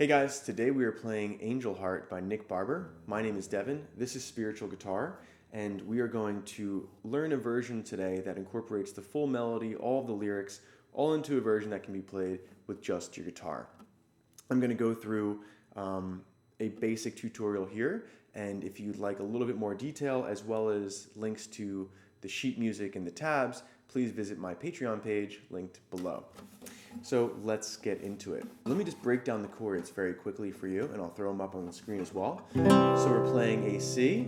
Hey guys, today we are playing Angel Heart by Nick Barber. My name is Devin, this is Spiritual Guitar, and we are going to learn a version today that incorporates the full melody, all of the lyrics, all into a version that can be played with just your guitar. I'm going to go through a basic tutorial here, and if you'd like a little bit more detail as well as links to the sheet music and the tabs, please visit my Patreon page linked below. So let's get into it. Let me just break down the chords very quickly for you, and I'll throw them up on the screen as well. So we're playing a C.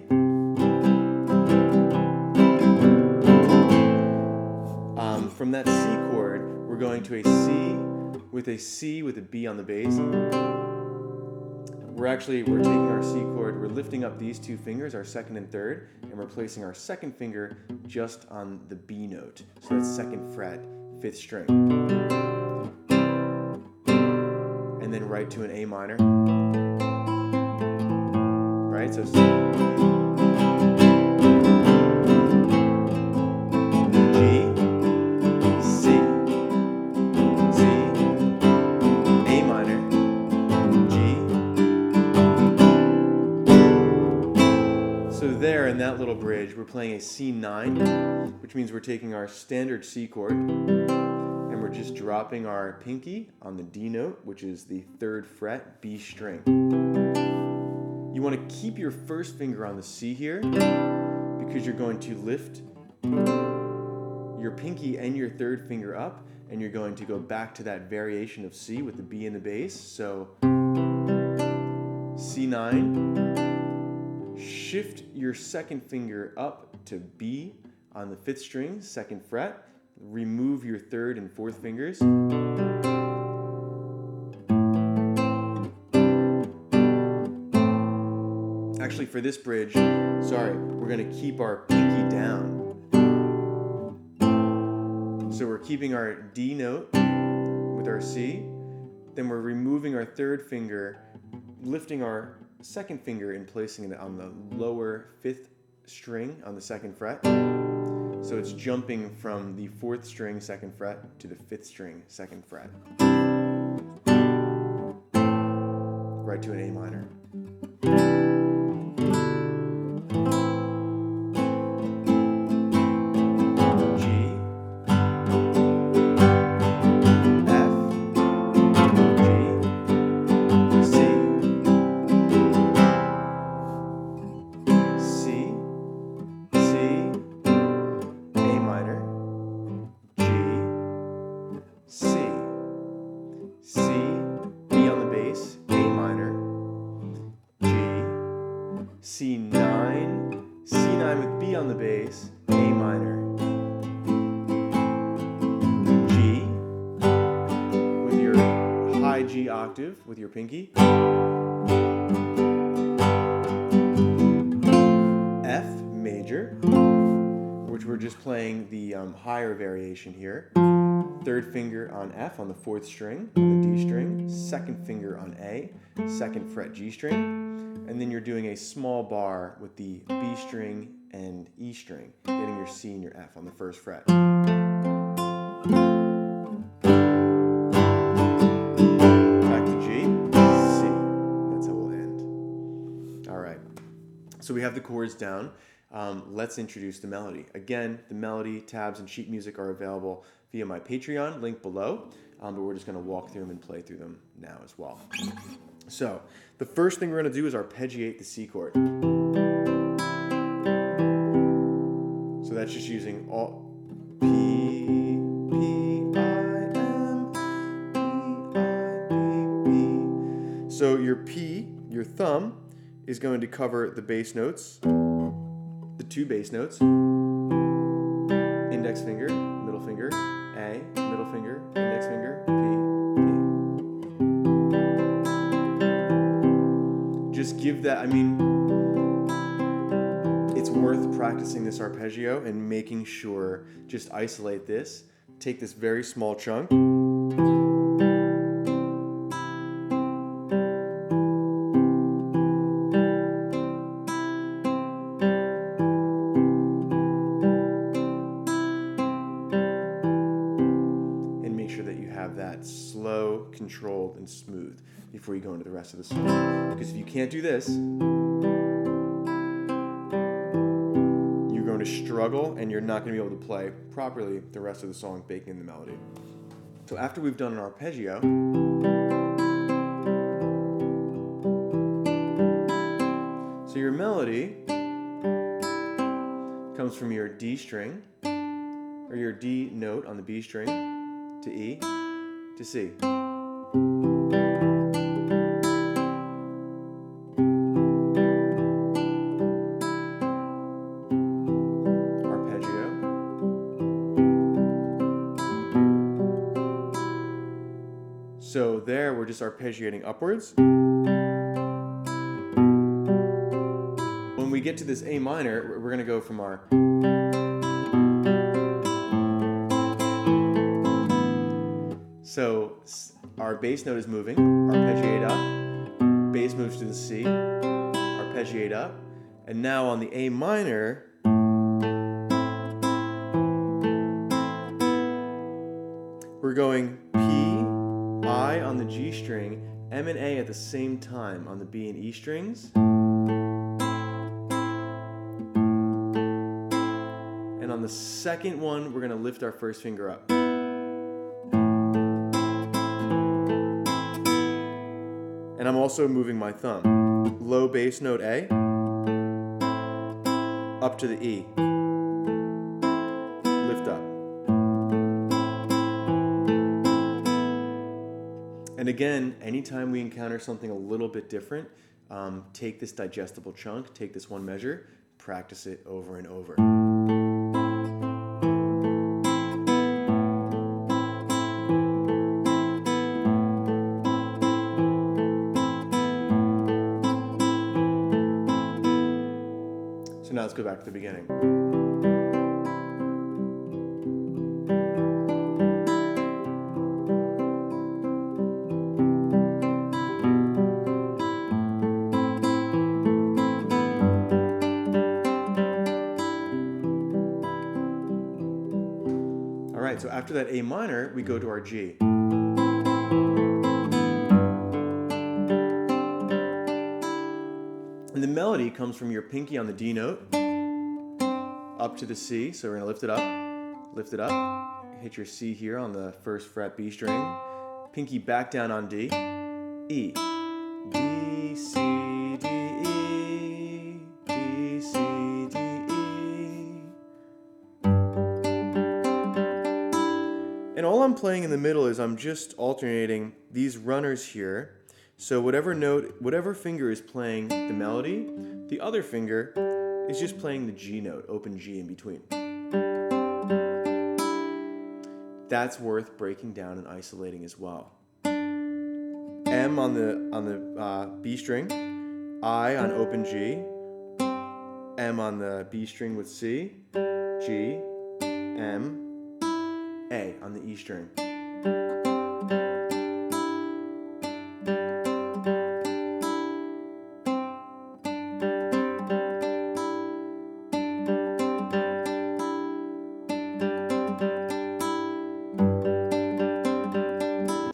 From that C chord, we're going to a C with a B on the bass. We're taking our C chord, we're lifting up these two fingers, our second and third, and we're placing our second finger just on the B note. So that's second fret, fifth string. And then right to an A minor. Right? So there in that little bridge, we're playing a C9, which means we're taking our standard C chord, and we're just dropping our pinky on the D note, which is the third fret, B string. You want to keep your first finger on the C here, because you're going to lift your pinky and your third finger up, and you're going to go back to that variation of C with the B in the bass. So C9. Shift your second finger up to B on the fifth string, second fret. Remove your third and fourth fingers. Actually, for this bridge, we're going to keep our pinky down. So we're keeping our D note with our C. Then we're removing our third finger, lifting our second finger and placing it on the lower fifth string on the second fret. So it's jumping from the fourth string second fret to the fifth string second fret. Right to an A minor. C9 with B on the bass, A minor, G with your high G octave with your pinky, F major, which we're just playing the higher variation here, third finger on F on the fourth string, on the D string, second finger on A, second fret G string, and then you're doing a small bar with the B string and E string, getting your C and your F on the first fret. Back to G, C. That's how we'll end. All right. So we have the chords down. Let's introduce the melody. Again, the melody, tabs, and sheet music are available via my Patreon, link below, but we're just going to walk through them and play through them now as well. So, the first thing we're going to do is arpeggiate the C chord. So that's just using all P, I, M, P, I, P, P. So your P, your thumb, is going to cover the bass notes, the two bass notes, index finger, middle finger, A, middle finger, index finger, P. Just give that, it's worth practicing this arpeggio and making sure, just isolate this, take this very small chunk, and make sure that you have that slow, controlled, and smooth. before you go into the rest of the song. Because if you can't do this, you're going to struggle and you're not going to be able to play properly the rest of the song, baking in the melody. So after we've done an arpeggio, so your melody comes from your D string, or your D note on the B string, to E, to C. Arpeggio. So there we're just arpeggiating upwards. When we get to this A minor, we're going to go from our So our bass note is moving, arpeggiate up, bass moves to the C, arpeggiate up, and now on the A minor, we're going P, I on the G string, M and A at the same time on the B and E strings. And on the second one, we're going to lift our first finger up. And I'm also moving my thumb. Low bass note A, up to the E. Lift up. And again, anytime we encounter something a little bit different, take this digestible chunk, take this one measure, practice it over and over. So now let's go back to the beginning. All right, so after that A minor, we go to our G. And the melody comes from your pinky on the D note, up to the C, so we're going to lift it up, hit your C here on the first fret B string, pinky back down on D, E, D, C, D, E, D, C, D, E. And all I'm playing in the middle is I'm just alternating these runners here. So whatever note, whatever finger is playing the melody, the other finger is just playing the G note, open G in between. That's worth breaking down and isolating as well. M on the B string, I on open G, M on the B string with C, G, M, A on the E string.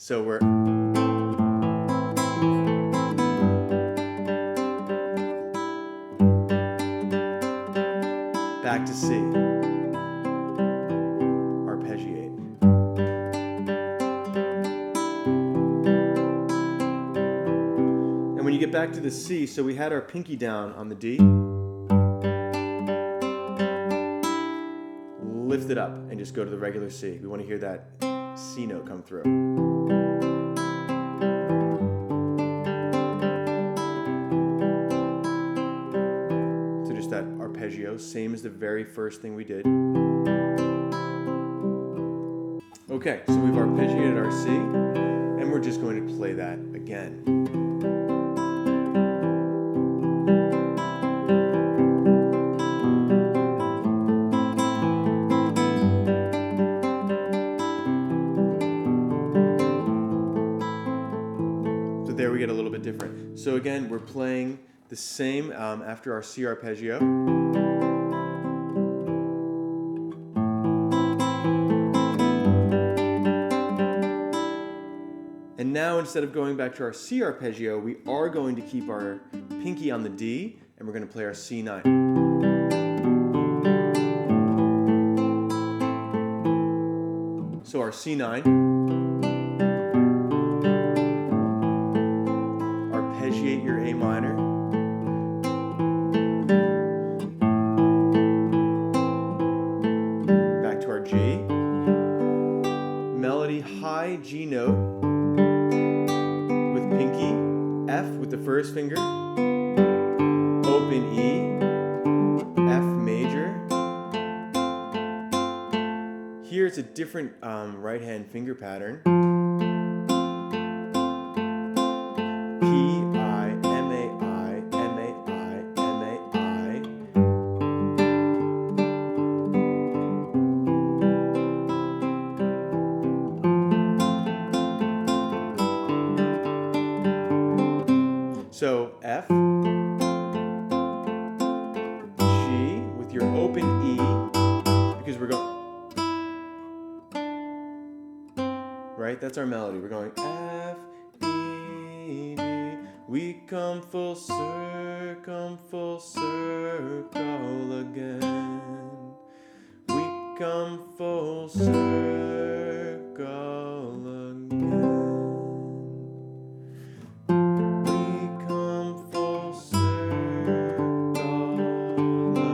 So we're back to C. Arpeggiate. And when you get back to the C, so we had our pinky down on the D. Lift it up and just go to the regular C. We want to hear that C note come through. So just that arpeggio, same as the very first thing we did. Okay, so we've arpeggiated our C, and we're just going to play that again. There we get a little bit different. So again, we're playing the same after our C arpeggio. And now instead of going back to our C arpeggio, we are going to keep our pinky on the D, and we're going to play our C9. So our C9, arpeggiate your A minor, back to our G, melody high G note with pinky, F with the first finger, open E, F major. Here it's a different right hand finger pattern. P, I, M, A, I, M, A, I, M, A, I. So F, G with your open E, because we're going, right? That's our melody. We're going F, E, D. We come full circle again. We come full circle again. We come full circle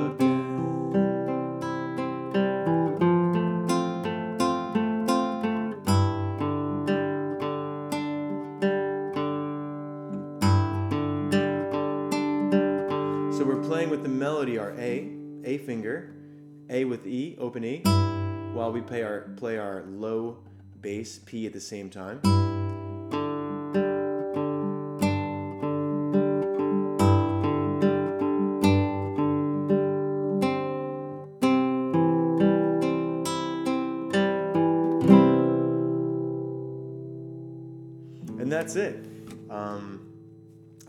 again. So we're playing with the melody, our A finger, A with E, open E, while we play our low bass P at the same time. And that's it.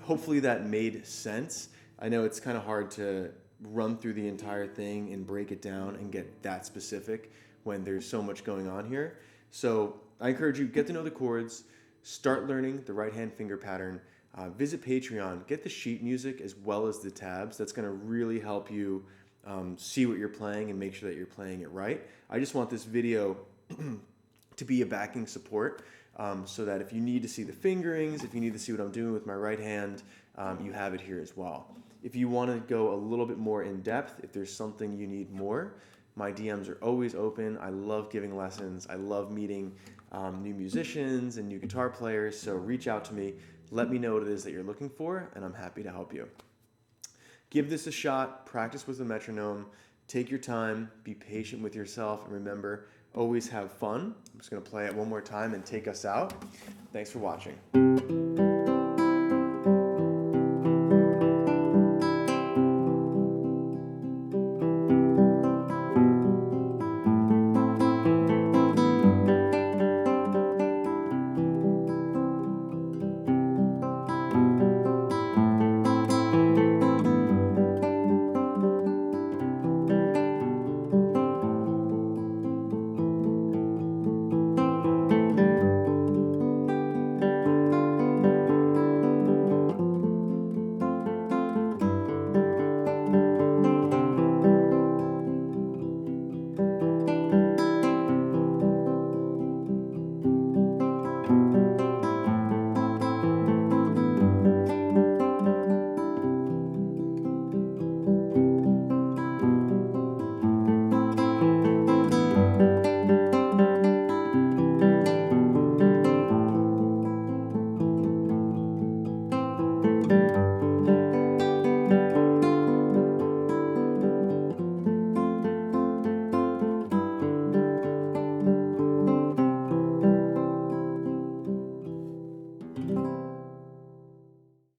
Hopefully that made sense. I know it's kind of hard to run through the entire thing and break it down and get that specific when there's so much going on here. So I encourage you, get to know the chords, start learning the right hand finger pattern, visit Patreon, get the sheet music as well as the tabs. That's going to really help you see what you're playing and make sure that you're playing it right. I just want this video to be a backing support. So that if you need to see the fingerings, if you need to see what I'm doing with my right hand, you have it here as well. If you want to go a little bit more in depth, if there's something you need more, my DMs are always open. I love giving lessons. I love meeting new musicians and new guitar players. So reach out to me. Let me know what it is that you're looking for, and I'm happy to help you. Give this a shot. Practice with the metronome. Take your time. Be patient with yourself. And remember, always have fun. I'm just going to play it one more time and take us out. Thanks for watching.